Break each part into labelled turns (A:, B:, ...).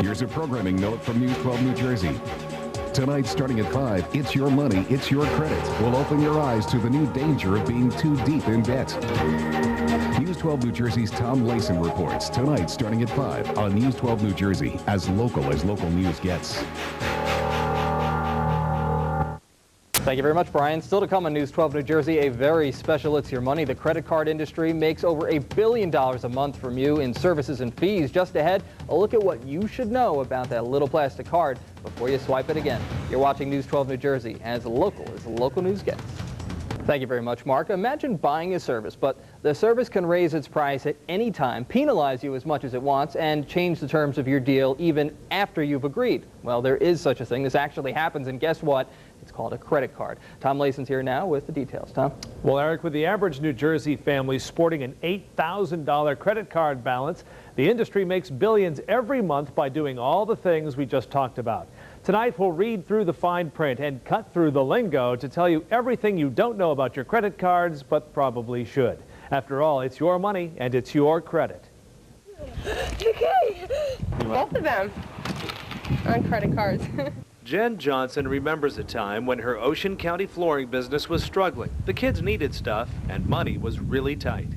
A: Here's a programming note from News 12 New Jersey. Tonight, starting at 5, It's Your Money, It's Your Credit will open your eyes to the new danger of being too deep in debt. News 12 New Jersey's Tom Layson reports tonight, starting at 5 on News 12 New Jersey, as local news gets.
B: Thank you very much, Brian. Still to come on News 12 New Jersey, a very special It's Your Money. The credit card industry makes over $1 billion a month from you in services and fees. Just ahead, a look at what you should know about that little plastic card before you swipe it again. You're watching News 12 New Jersey, as local news gets. Thank you very much, Mark. Imagine buying a service, but the service can raise its price at any time, penalize you as much as it wants, and change the terms of your deal even after you've agreed. Well, there is such a thing. This actually happens, and guess what? It's called a credit card. Tom Layson's here now with the details. Tom?
C: Well, Eric, with the average New Jersey family sporting an $8,000 credit card balance, the industry makes billions every month by doing all the things we just talked about. Tonight, we'll read through the fine print and cut through the lingo to tell you everything you don't know about your credit cards, but probably should. After all, it's your money and it's your credit.
D: Okay, both of them on credit cards.
C: Jen Johnson remembers a time when her Ocean County flooring business was struggling. The kids needed stuff and money was really tight.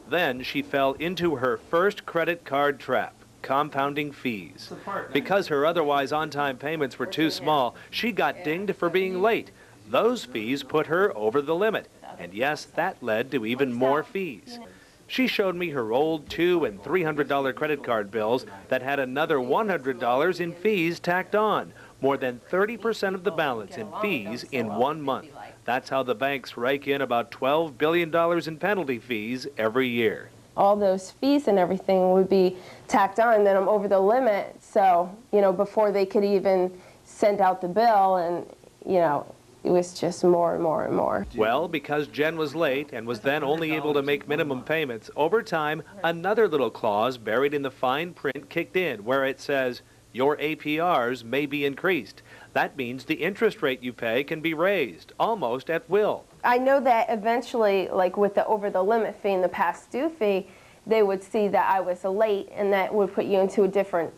C: Then she fell into her first credit card trap. Compounding fees. Because her otherwise on-time payments were too small, she got dinged for being late. Those fees put her over the limit. And yes, that led to even more fees. She showed me her old $200 and $300 credit card bills that had another $100 in fees tacked on. More than 30% of the balance in fees in 1 month. That's how the banks rake in about $12 billion in penalty fees every year.
D: All those fees and everything would be tacked on, then I'm over the limit. So, before they could even send out the bill, and, it was just more and more and more.
C: Well, because Jen was late and was then only able to make minimum payments, over time, another little clause buried in the fine print kicked in where it says, your APRs may be increased. That means the interest rate you pay can be raised, almost at will.
D: I know that eventually, like with the over the limit fee and the past due fee, they would see that I was late, and that would put you into a different,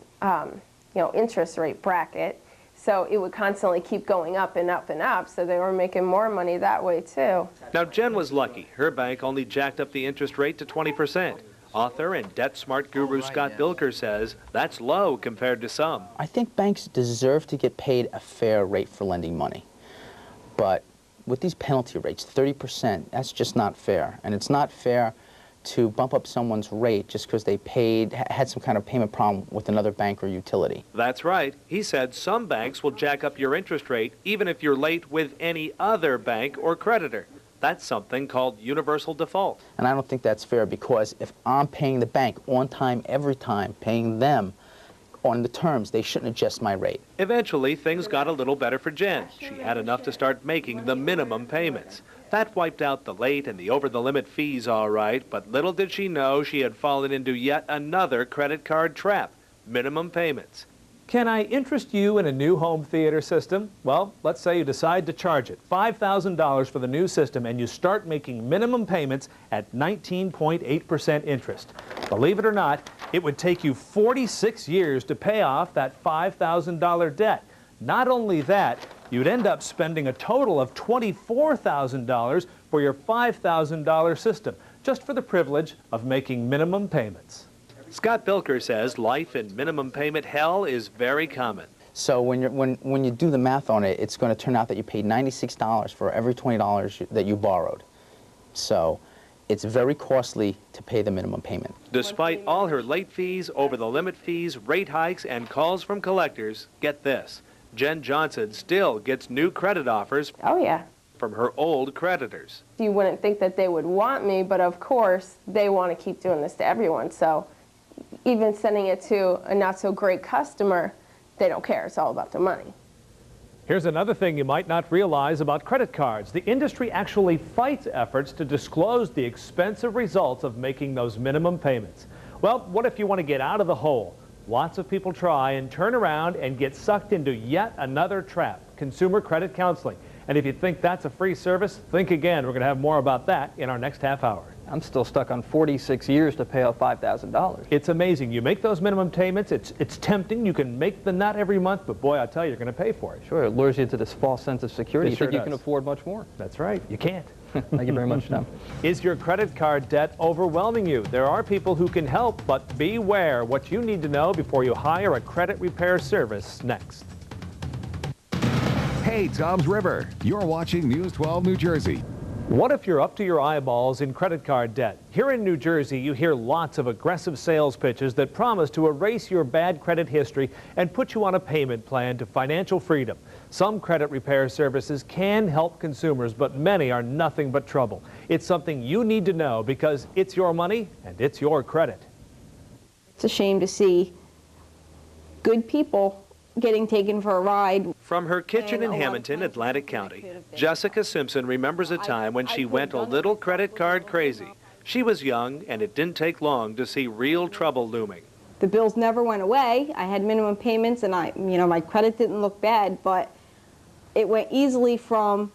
D: interest rate bracket. So it would constantly keep going up and up and up, so they were making more money that way too.
C: Now Jen was lucky. Her bank only jacked up the interest rate to 20%. Author and debt smart guru Scott Bilker says that's low compared to some.
E: I think banks deserve to get paid a fair rate for lending money. But with these penalty rates, 30%, that's just not fair. And it's not fair to bump up someone's rate just because they had some kind of payment problem with another bank or utility.
C: That's right. He said some banks will jack up your interest rate even if you're late with any other bank or creditor. That's something called universal default.
E: And I don't think that's fair, because if I'm paying the bank on time, every time, paying them on the terms, they shouldn't adjust my rate.
C: Eventually, things got a little better for Jen. She had enough to start making the minimum payments. That wiped out the late and the over-the-limit fees all right, but little did she know she had fallen into yet another credit card trap, minimum payments. Can I interest you in a new home theater system? Well, let's say you decide to charge it $5,000 for the new system, and you start making minimum payments at 19.8% interest. Believe it or not, it would take you 46 years to pay off that $5,000 debt. Not only that, you'd end up spending a total of $24,000 for your $5,000 system, just for the privilege of making minimum payments. Scott Bilker says life in minimum payment hell is very common.
E: So when you do the math on it, it's going to turn out that you paid $96 for every $20 that you borrowed. So it's very costly to pay the minimum payment.
C: Despite all her late fees, over-the-limit fees, rate hikes, and calls from collectors, get this, Jen Johnson still gets new credit offers.
D: Oh, yeah.
C: From her old creditors.
D: You wouldn't think that they would want me, but of course they want to keep doing this to everyone. So even sending it to a not-so-great customer, they don't care. It's all about the money.
C: Here's another thing you might not realize about credit cards. The industry actually fights efforts to disclose the expensive results of making those minimum payments. Well, what if you want to get out of the hole? Lots of people try and turn around and get sucked into yet another trap, consumer credit counseling. And if you think that's a free service, think again. We're going to have more about that in our next half hour.
B: I'm still stuck on 46 years to pay off $5,000.
C: It's amazing. You make those minimum payments. It's tempting. You can make the nut every month, but boy, I tell you, you're going to pay for it.
B: Sure, it lures you into this false sense of security. You
C: Sure
B: think you
C: does.
B: can afford much more.
C: That's right. You can't.
B: Thank you very much, Tom.
C: Is your credit card debt overwhelming you? There are people who can help, but beware. What you need to know before you hire a credit repair service next.
A: Hey, Tom's River. You're watching News 12 New Jersey.
C: What if you're up to your eyeballs in credit card debt? Here in New Jersey, you hear lots of aggressive sales pitches that promise to erase your bad credit history and put you on a payment plan to financial freedom. Some credit repair services can help consumers, but many are nothing but trouble. It's something you need to know because it's your money and it's your credit.
F: It's a shame to see good people getting taken for a ride.
C: From her kitchen in Hamilton, Atlantic County, Jessica Simpson remembers a time when she went a little credit card crazy. She was young, and it didn't take long to see real trouble looming.
F: The bills never went away. I had minimum payments, and my credit didn't look bad, but it went easily from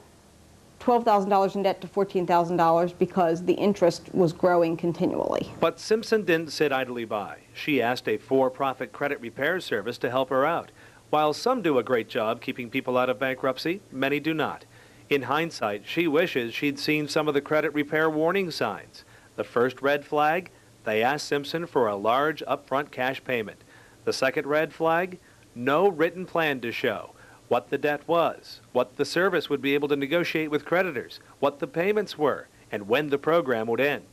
F: $12,000 in debt to $14,000 because the interest was growing continually.
C: But Simpson didn't sit idly by. She asked a for-profit credit repair service to help her out. While some do a great job keeping people out of bankruptcy, many do not. In hindsight, she wishes she'd seen some of the credit repair warning signs. The first red flag, they asked Simpson for a large upfront cash payment. The second red flag, no written plan to show. What the debt was, what the service would be able to negotiate with creditors, what the payments were, and when the program would end.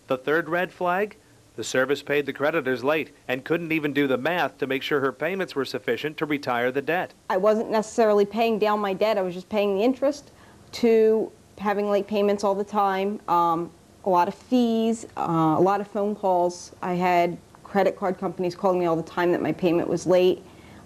C: The third red flag, the service paid the creditors late and couldn't even do the math to make sure her payments were sufficient to retire the debt.
F: I wasn't necessarily paying down my debt. I was just paying the interest to having late payments all the time, a lot of fees, a lot of phone calls. I had credit card companies calling me all the time that my payment was late,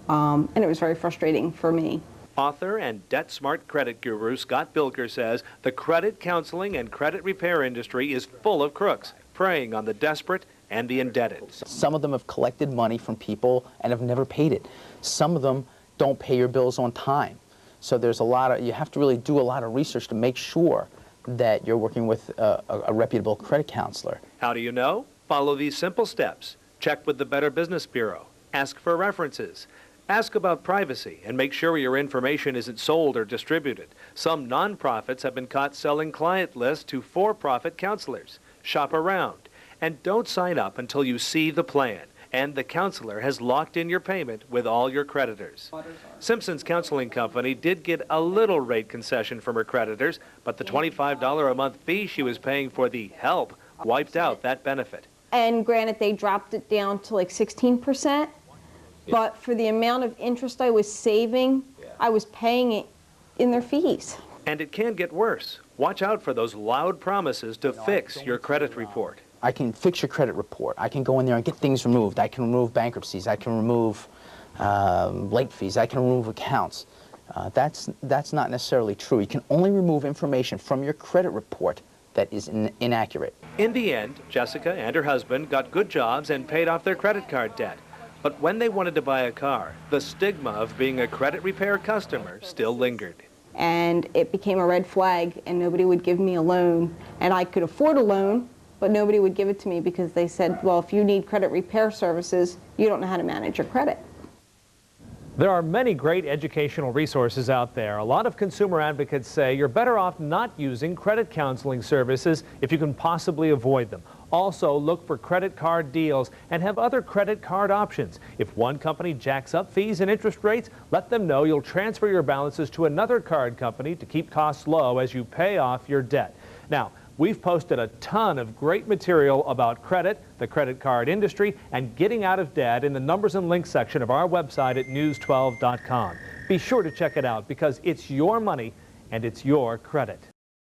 F: and it was very frustrating for me.
C: Author and debt-smart credit guru Scott Bilker says the credit counseling and credit repair industry is full of crooks, preying on the desperate and the indebted.
E: Some of them have collected money from people and have never paid it. Some of them don't pay your bills on time. So there's you have to really do a lot of research to make sure that you're working with a reputable credit counselor.
C: How do you know? Follow these simple steps. Check with the Better Business Bureau. Ask for references. Ask about privacy and make sure your information isn't sold or distributed. Some nonprofits have been caught selling client lists to for-profit counselors. Shop around. And don't sign up until you see the plan and the counselor has locked in your payment with all your creditors. Simpson's counseling company did get a little rate concession from her creditors, but the $25 a month fee she was paying for the help wiped out that benefit.
F: And granted, they dropped it down to like 16%, but for the amount of interest I was saving, I was paying it in their fees.
C: And it can get worse. Watch out for those loud promises to fix your credit report.
E: I can fix your credit report. I can go in there and get things removed. I can remove bankruptcies. I can remove late fees. I can remove accounts. That's not necessarily true. You can only remove information from your credit report that is inaccurate.
C: In the end, Jessica and her husband got good jobs and paid off their credit card debt. But when they wanted to buy a car, the stigma of being a credit repair customer still lingered.
F: And it became a red flag, and nobody would give me a loan. And I could afford a loan, but nobody would give it to me because they said, well, if you need credit repair services, you don't know how to manage your credit.
C: There are many great educational resources out there. A lot of consumer advocates say you're better off not using credit counseling services if you can possibly avoid them. Also, look for credit card deals and have other credit card options. If one company jacks up fees and interest rates, let them know you'll transfer your balances to another card company to keep costs low as you pay off your debt. Now, we've posted a ton of great material about credit, the credit card industry, and getting out of debt in the numbers and links section of our website at news12.com. Be sure to check it out because it's your money and it's your credit.